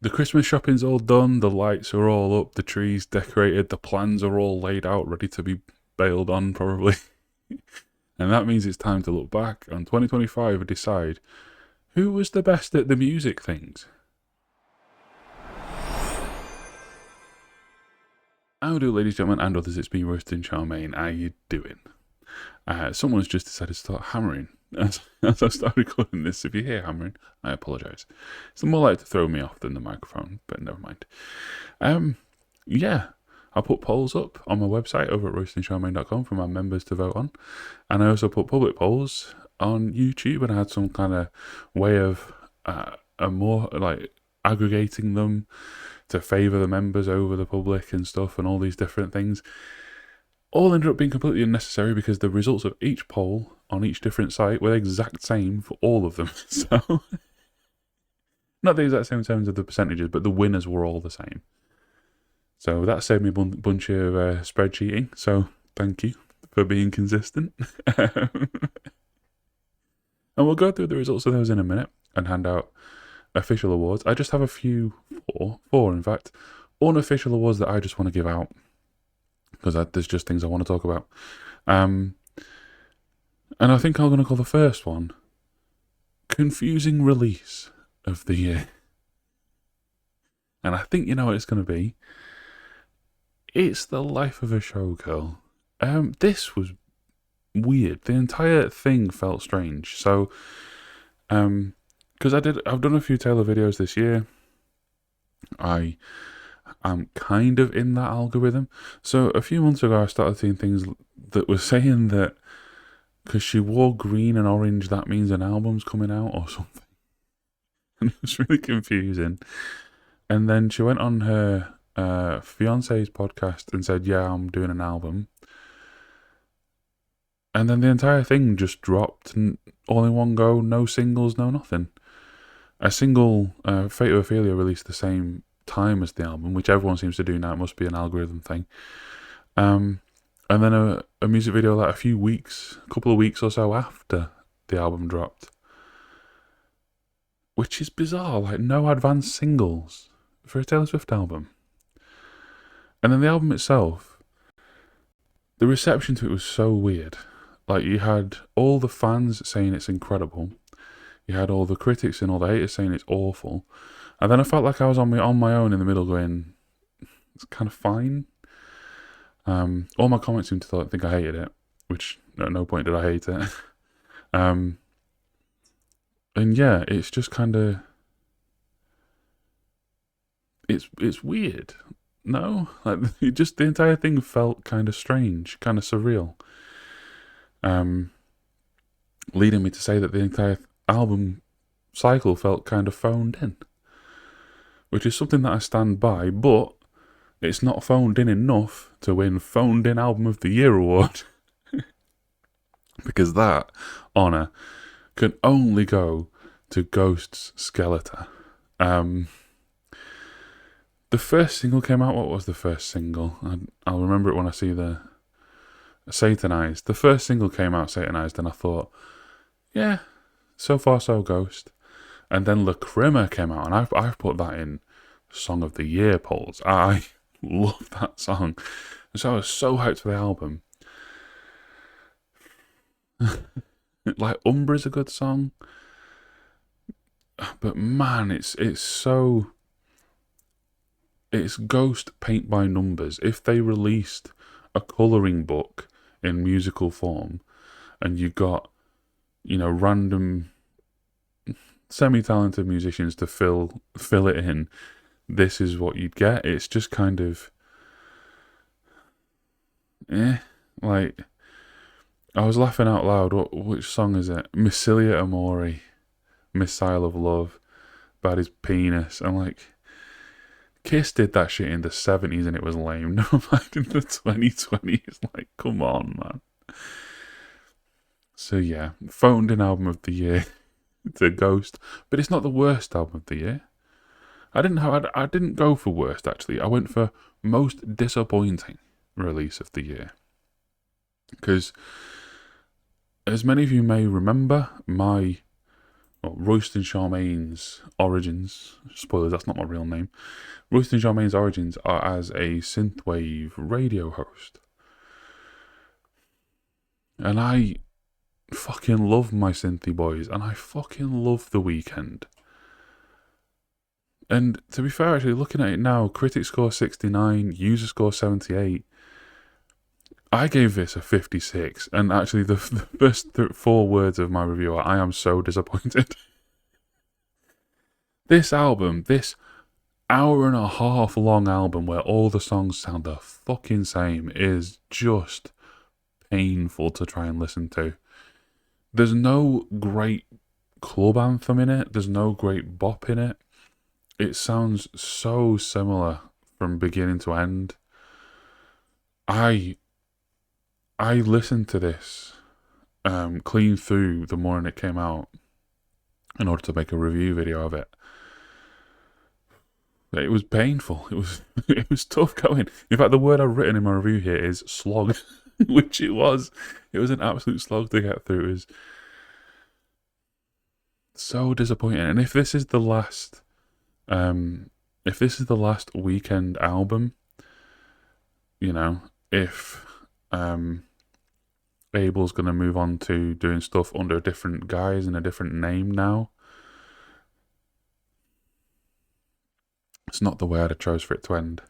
The Christmas shopping's all done, the lights are all up, the trees decorated, the plans are all laid out, ready to be bailed on, probably. And that means it's time to look back on 2025 and decide who was the best at the music things. How do, ladies, gentlemen, and others? It's me, Roasting Charmaine. How you doing? Someone's just decided to start hammering as I start recording this. If you hear hammering, I apologise. It's more likely to throw me off than the microphone, but never mind. Yeah, I'll put polls up on my website over at roastingcharmaine.com for my members to vote on. And I also put public polls on YouTube, and I had some kind of way of a more like aggregating them to favour the members over the public and stuff, and all these different things. All ended up being completely unnecessary because the results of each poll on each different site were the exact same for all of them. So, not the exact same in terms of the percentages, but the winners were all the same. So that saved me a bunch of spreadsheeting. So thank you for being consistent. And we'll go through the results of those in a minute and hand out official awards. I just have a few, four in fact, unofficial awards that I just want to give out because there's just things I want to talk about. And I think I'm going to call the first one Confusing Release of the Year. And I think you know what it's going to be. It's The Life of a Showgirl. This was weird. The entire thing felt strange. So, because I've done a few Taylor videos this year. I'm kind of in that algorithm. So a few months ago, I started seeing things that were saying that because she wore green and orange, that means an album's coming out or something. And it was really confusing. And then she went on her fiance's podcast and said, yeah, I'm doing an album. And then the entire thing just dropped, and all in one go, no singles, no nothing. A single, Fate of Ophelia, released the same time as the album, which everyone seems to do now. It must be an algorithm thing. And then a music video like a couple of weeks or so after the album dropped. Which is bizarre, like no advanced singles for a Taylor Swift album. And then the album itself, the reception to it was so weird. Like you had all the fans saying it's incredible. You had all the critics and all the haters saying it's awful. And then I felt like I was on my own in the middle going, it's kind of fine. All my comments seemed to think I hated it, which at no point did I hate it. And yeah, it's just kind of, it's weird. No, like the entire thing felt kind of strange, kind of surreal. Leading me to say that the entire album cycle felt kind of phoned in, which is something that I stand by, but it's not phoned in enough to win Phoned In Album of the Year award. Because that honour can only go to Ghost's Skeletor. The first single came out. What was the first single? I'll remember it when I see the Satanized. The first single came out, Satanized, and I thought, yeah, so far so Ghost. And then Lacrima came out, and I've put that in Song of the Year polls. I love that song. And so I was so hyped for the album. Like Umbra's a good song. But man, it's Ghost paint by numbers. If they released a colouring book in musical form and you got, random semi-talented musicians to fill it in, this is what you'd get. It's just kind of like I was laughing out loud. Which song is it? Missilia Amore, Missile of Love, about his penis. I'm like, Kiss did that shit in the 70s and it was lame. No, mind in the 2020s. Like, come on, man. So yeah, Phoned In Album of the Year to Ghost, but it's not the worst album of the year. I didn't go for worst actually. I went for most disappointing release of the year. Because as many of you may remember, my Royston Charmaine's origins. Spoilers, that's not my real name. Royston Charmaine's origins are as a synthwave radio host. And I fucking love my synthy boys, and I fucking love The Weeknd. And to be fair, actually, looking at it now, critic score 69, user score 78. I gave this a 56, and actually the first 4 words of my review are, I am so disappointed. This album, this hour and a half long album where all the songs sound the fucking same, is just painful to try and listen to. There's no great club anthem in it. There's no great bop in it. It sounds so similar from beginning to end. I listened to this clean through the morning it came out in order to make a review video of it. It was painful. It was tough going. In fact, the word I've written in my review here is slog, which it was. It was an absolute slog to get through. It was so disappointing. And if this is the last Weeknd album, you know, if Abel's going to move on to doing stuff under a different guise and a different name now, it's not the way I'd have chose for it to end.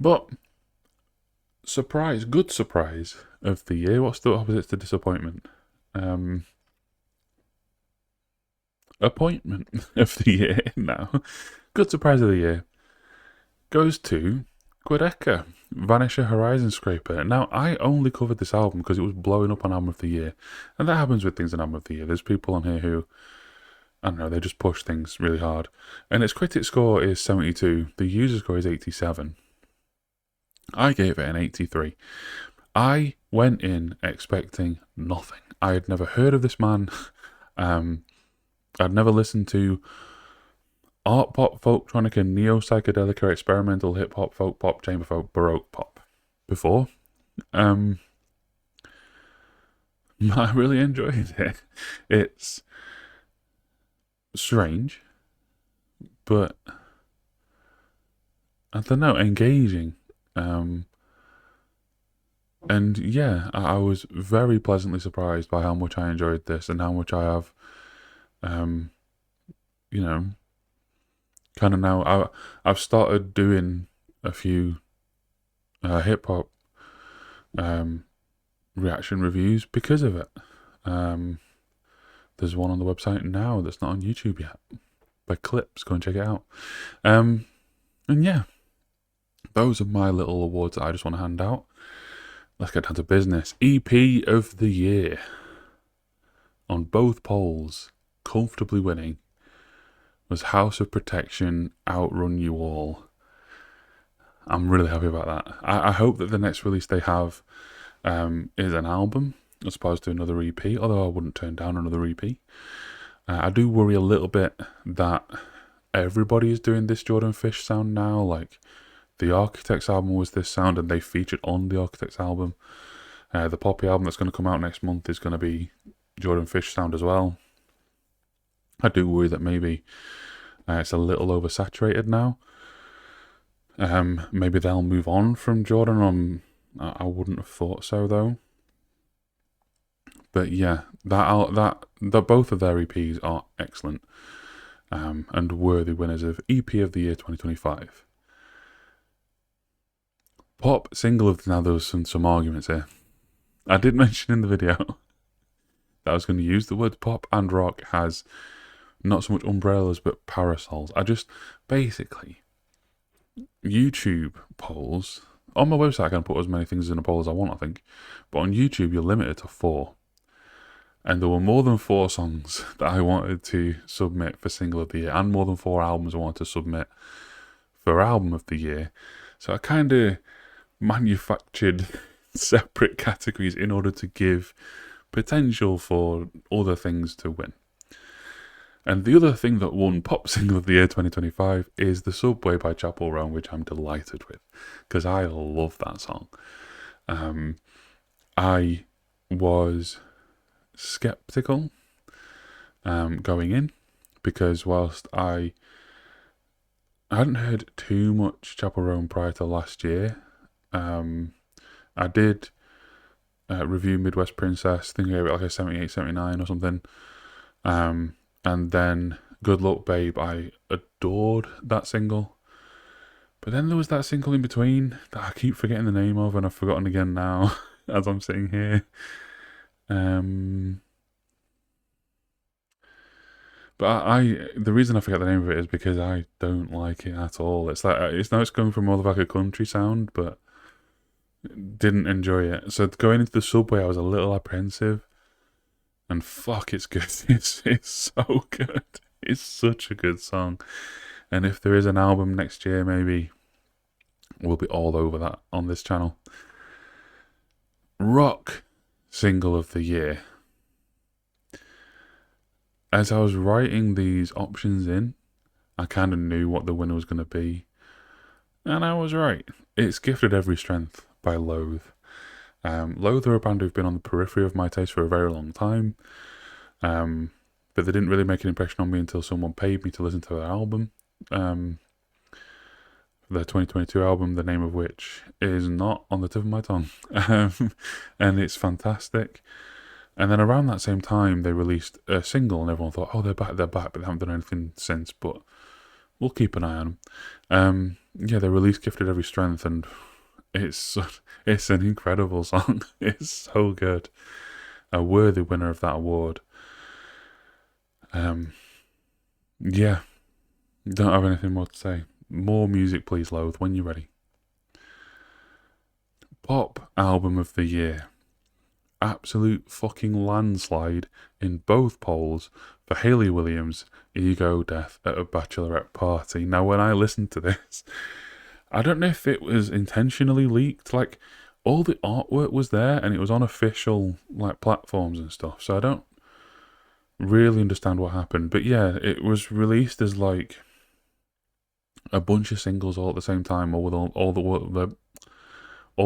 But good surprise of the year. What's the opposite to disappointment? Appointment of the year now. Good surprise of the year goes to Quedeca, Vanisher Horizon Scraper. Now, I only covered this album because it was blowing up on Album of the Year. And that happens with things in Album of the Year. There's people on here who, I don't know, they just push things really hard. And its critic score is 72. The user score is 87. I gave it an 83. I went in expecting nothing. I had never heard of this man. I'd never listened to art pop, folktronic, and neo-psychedelic or experimental hip-hop, folk pop, chamber folk, baroque pop before. I really enjoyed it. It's strange, but I don't know, engaging. And yeah, I was very pleasantly surprised by how much I enjoyed this and how much I have, you know, kind of now. I've started doing a few hip hop reaction reviews because of it. There's one on the website now that's not on YouTube yet by Clips. Go and check it out. And yeah, those are my little awards that I just want to hand out. Let's get down to business. EP of the year on both polls, comfortably winning, was House of Protection, Outrun You All. I'm really happy about that. I hope that the next release they have is an album as opposed to another EP, although I wouldn't turn down another EP. I do worry a little bit that everybody is doing this Jordan Fish sound now. Like, the Architects album was this sound and they featured on the Architects album. The Poppy album that's going to come out next month is going to be Jordan Fish sound as well. I do worry that maybe it's a little oversaturated now. Maybe they'll move on from Jordan. I wouldn't have thought so though. But yeah, that both of their EPs are excellent and worthy winners of EP of the Year 2025. Pop single of the... Now there was some arguments here. I did mention in the video that I was going to use the words pop and rock as not so much umbrellas but parasols. I just basically... YouTube polls. On my website I can put as many things in a poll as I want, I think. But on YouTube you're limited to 4. And there were more than 4 songs that I wanted to submit for Single of the Year, and more than 4 albums I wanted to submit for Album of the Year. So I kind of manufactured separate categories in order to give potential for other things to win. And the other thing that won Pop Single of the Year 2025 is The Subway by Chapel Roan, which I'm delighted with, because I love that song. I was skeptical going in, because whilst I hadn't heard too much Chapel Roan prior to last year, I did review Midwest Princess, I think I gave it like a 78, 79 or something. And then Good Luck Babe, I adored that single. But then there was that single in between that I keep forgetting the name of, and I've forgotten again now as I'm sitting here. But the reason I forget the name of it is because I don't like it at all. It's like it's going for more of like a country sound, but didn't enjoy it. So going into the subway, I was a little apprehensive, and fuck, it's good. It's so good. It's such a good song. And if there is an album next year, maybe we'll be all over that on this channel. Rock single of the year. As I was writing these options in, I kind of knew what the winner was going to be. And I was right. It's Gifted Every Strength by Loathe. Loathe are a band who've been on the periphery of my taste for a very long time. But they didn't really make an impression on me until someone paid me to listen to their album. Their 2022 album, the name of which is not on the tip of my tongue. And it's fantastic. And then around that same time, they released a single, and everyone thought, oh, they're back, but they haven't done anything since, but we'll keep an eye on them. Yeah, they released Gifted Every Strength, and it's an incredible song. It's so good. A worthy winner of that award. Yeah, don't have anything more to say. More music, please, Loathe, when you're ready. Pop Album of the Year. Absolute fucking landslide in both polls for Hayley Williams' Ego Death at a Bachelorette Party. Now, when I listened to this, I don't know if it was intentionally leaked. Like, all the artwork was there, and it was on official like platforms and stuff, so I don't really understand what happened. But yeah, it was released as like a bunch of singles all at the same time, all with all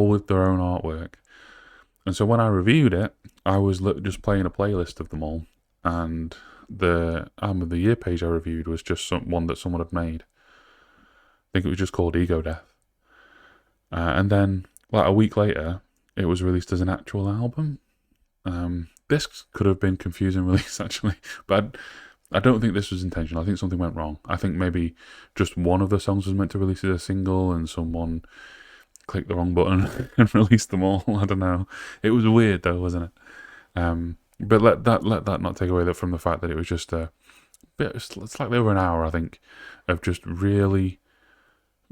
with their own artwork. And so when I reviewed it, I was just playing a playlist of them all, and the Album of the Year page I reviewed was just one that someone had made. I think it was just called Ego Death. And then, like a week later, it was released as an actual album. This could have been confusing release, actually, but I don't think this was intentional. I think something went wrong. I think maybe just one of the songs was meant to release as a single, and someone clicked the wrong button and released them all. I don't know. It was weird though, wasn't it? But let that not take away from the fact that it was just a bit. It's like over an hour, I think, of just really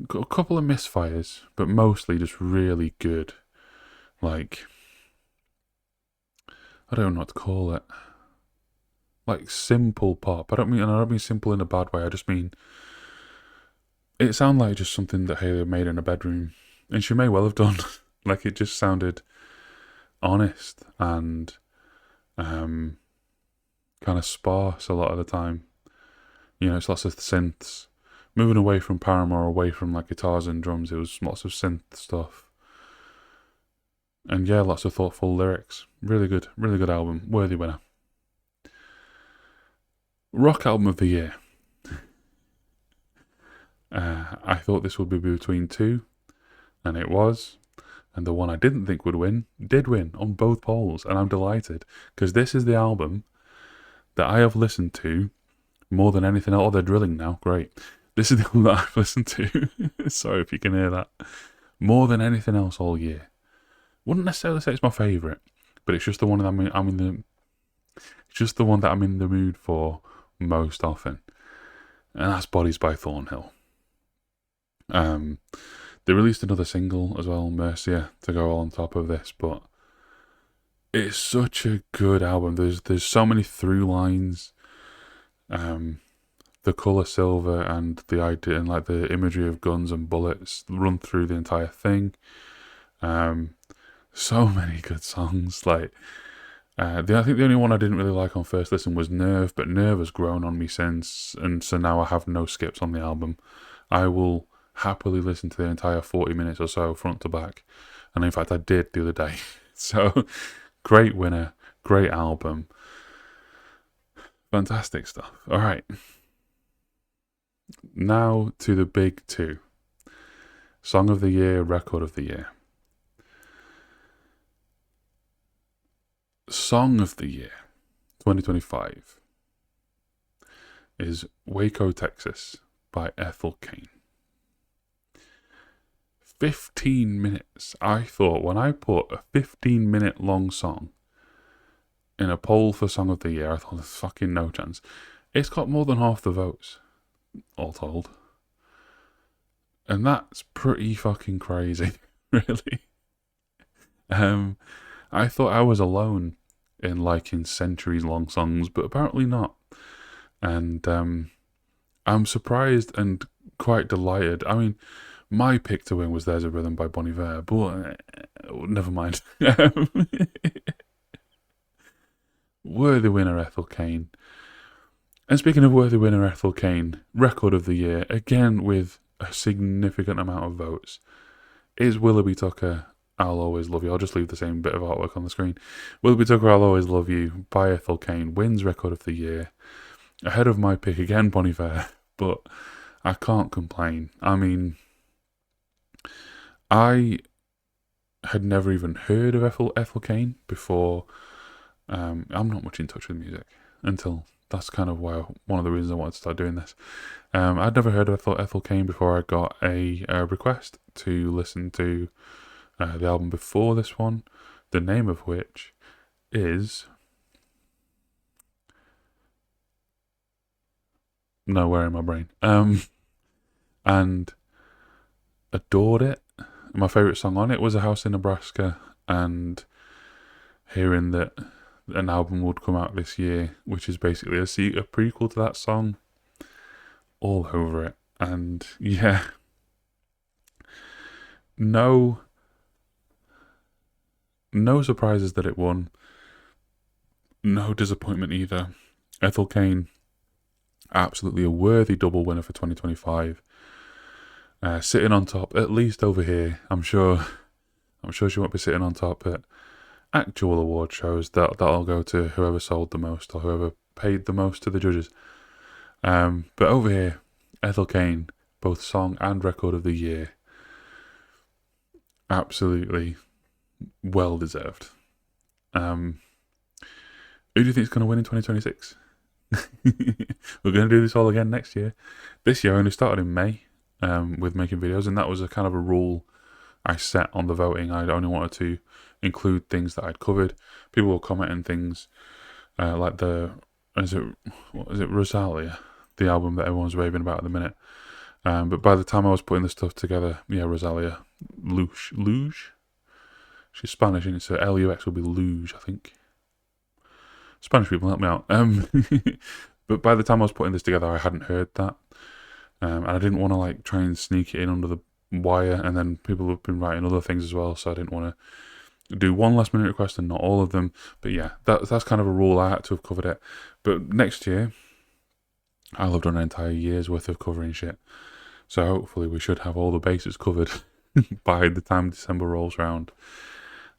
got a couple of misfires, but mostly just really good. Like, I don't know what to call it. Like simple pop. I don't mean simple in a bad way. I just mean it sounded like just something that Hayley made in a bedroom. And she may well have done. Like, it just sounded honest and kind of sparse a lot of the time. You know, it's lots of synths. Moving away from Paramore, away from like guitars and drums, it was lots of synth stuff. And yeah, lots of thoughtful lyrics. Really good album. Worthy winner. Rock Album of the Year. I thought this would be between two. And it was. And the one I didn't think would win, did win on both polls. And I'm delighted, because this is the album that I have listened to more than anything else. Oh, they're drilling now. Great. This is the one that I've listened to. Sorry if you can hear that. More than anything else all year. Wouldn't necessarily say it's my favourite, but it's just the one that it's just the one that I'm in the mood for most often. And that's Bodies by Thornhill. They released another single as well, Mercia, to go on top of this, but it's such a good album. There's so many through lines. The colour silver and the idea and like the imagery of guns and bullets run through the entire thing. So many good songs. Like I think the only one I didn't really like on first listen was Nerve, but Nerve has grown on me since, and so now I have no skips on the album. I will happily listen to the entire 40 minutes or so front to back, and in fact I did the other day. So great winner, great album. Fantastic stuff. All right. Now to the big two. Song of the Year, Record of the Year. Song of the Year 2025 is Waco, Texas by Ethel Cain. 15 minutes. I thought when I put a 15-minute long song in a poll for Song of the Year, I thought there's fucking no chance. It's got more than half the votes, all told. And that's pretty fucking crazy, really. I thought I was alone in liking centuries-long songs, but apparently not. And I'm surprised and quite delighted. I mean, my pick to win was There's a Rhythm by Bon Iver, but never mind. Worthy winner, Ethel Cain. And speaking of worthy winner, Ethel Cain, Record of the Year, again with a significant amount of votes, is Willoughby Tucker, I'll Always Love You. I'll just leave the same bit of artwork on the screen. Willoughby Tucker, I'll Always Love You by Ethel Cain wins Record of the Year. Ahead of my pick again, Bon Iver, but I can't complain. I mean, I had never even heard of Ethel Cain before. I'm not much in touch with music until that's kind of why one of the reasons I wanted to start doing this. I'd never heard of Ethel Cain before I got a request to listen to the album before this one, the name of which is nowhere in my brain. And adored it. My favourite song on it was A House in Nebraska, and hearing that an album would come out this year, which is basically a prequel to that song, all over it. And yeah, no surprises that it won. No disappointment either. Ethel Cain, absolutely a worthy double winner for 2025. Sitting on top, at least over here. I'm sure she won't be sitting on top at actual award shows. That'll go to whoever sold the most or whoever paid the most to the judges. But over here, Ethel Cain, both song and record of the year, absolutely well deserved. Who do you think is going to win in 2026? We're going to do this all again next year. This year I only started in May with making videos, and that was a kind of a rule I set on the voting. I only wanted to include things that I'd covered. People were commenting things like is it Rosalia, the album that everyone's raving about at the minute. But by the time I was putting the stuff together, yeah, Rosalia, Luge. She's Spanish, and so Lux will be Luge, I think. Spanish people, help me out. But by the time I was putting this together, I hadn't heard that. And I didn't want to try and sneak it in under the wire, and then people have been writing other things as well, so I didn't want to do one last minute request and not all of them. But yeah, that's kind of a rule. I had to have covered it. But next year, I'll have done an entire year's worth of covering shit. So hopefully we should have all the bases covered by the time December rolls around.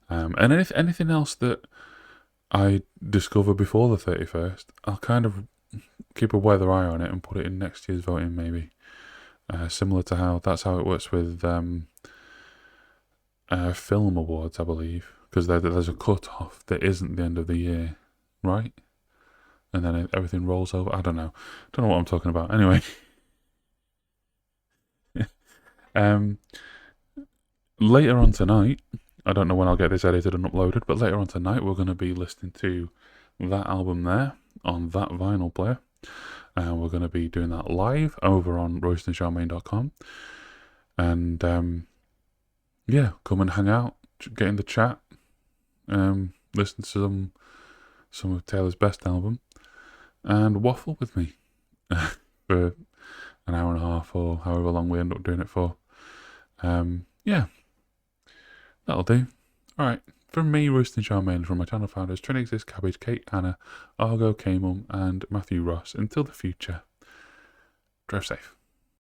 And if anything else that I discover before the 31st, I'll kind of keep a weather eye on it and put it in next year's voting, maybe. Similar to how it works with film awards, I believe, because there's a cut-off that isn't the end of the year, right? And then everything rolls over. I don't know what I'm talking about. Anyway, later on tonight, I don't know when I'll get this edited and uploaded, but later on tonight we're going to be listening to that album there on that vinyl player. We're going to be doing that live over on roystoncharmaine.com. And yeah, come and hang out, get in the chat, listen to some of Taylor's best album, and waffle with me for an hour and a half or however long we end up doing it for. Yeah, that'll do. Alright, from me, Royston Charmaine, from my channel founders, Trinexis, Cabbage, Kate, Anna, Argo, K-Mum, and Matthew Ross. Until the future, drive safe.